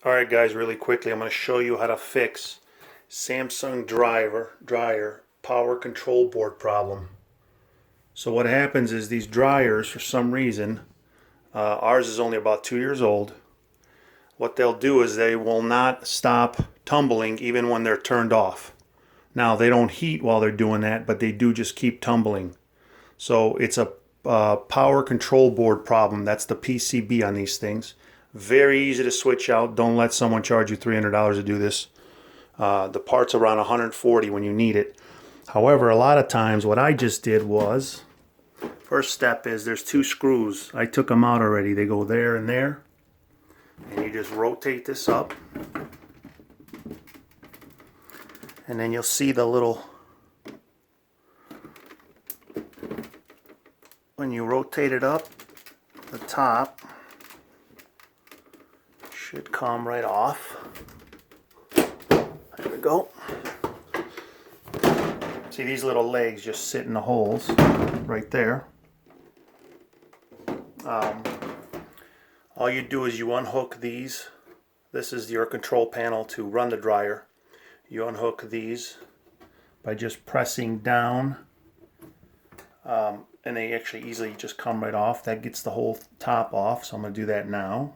Alright guys, really quickly I'm going to show you how to fix Samsung dryer power control board problem. So what happens is these dryers, for some reason, ours is only about 2 years old. What they'll do is they will not stop tumbling even when they're turned off. Now they don't heat while they're doing that, but they do just keep tumbling. So it's a power control board problem. That's the PCB on these things. Very easy to switch out. Don't let someone charge you $300 to do this. The part's around 140 when you need it. However, a lot of times what I just did was, first step is there's two screws. I took them out already. They go there and there. And you just rotate this up. And then you'll see the little, when you rotate it up, the top should come right off. There we go. See, these little legs just sit in the holes right there. All you do is you unhook these. This is your control panel to run the dryer. You unhook these by just pressing down, and they actually easily just come right off. That gets the whole top off, so I'm going to do that now.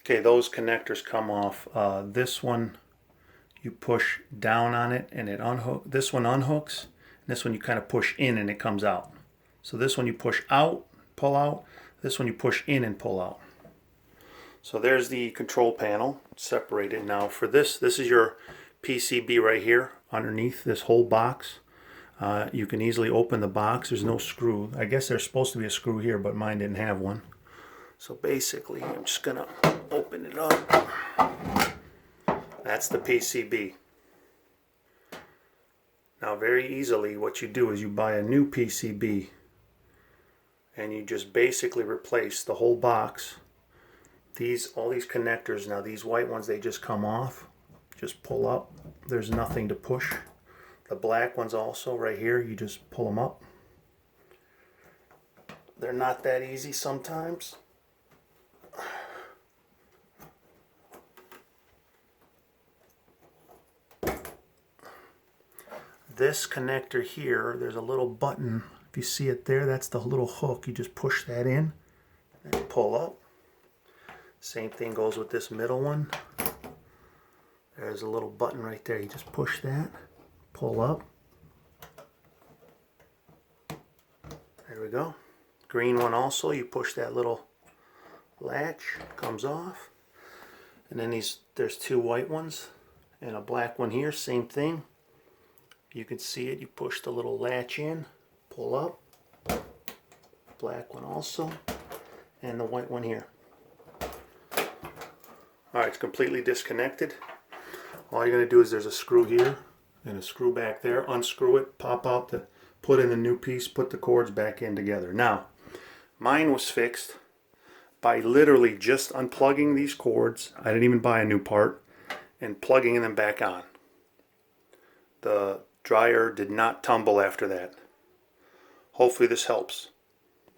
Okay, those connectors come off. This one, you push down on it and it unhooks. This one unhooks. And this one you kind of push in and it comes out. So this one you push out, pull out. This one you push in and pull out. So there's the control panel separated. Now for this is your PCB right here underneath this whole box. You can easily open the box. There's no screw. I guess there's supposed to be a screw here, but mine didn't have one. So basically, I'm just gonna open it up. That's the PCB. Now very easily what you do is you buy a new PCB and you just basically replace the whole box. All these connectors, now these white ones, they just come off. Just pull up. There's nothing to push. The black ones also right here, you just pull them up. They're not that easy sometimes. This connector here, there's a little button. If you see it there, that's the little hook. You just push that in and pull up. Same thing goes with this middle one. There's a little button right there. You just push that, pull up. There we go. Green one also, you push that little latch, comes off. And then there's two white ones and a black one here, same thing. You can see it, you push the little latch in, pull up. Black one also, and the white one here. Alright, it's completely disconnected. All you're going to do is there's a screw here and a screw back there. Unscrew it, pop out, put in the new piece, put the cords back in together. Now, mine was fixed by literally just unplugging these cords. I didn't even buy a new part, and plugging them back on. The dryer did not tumble after that. Hopefully this helps.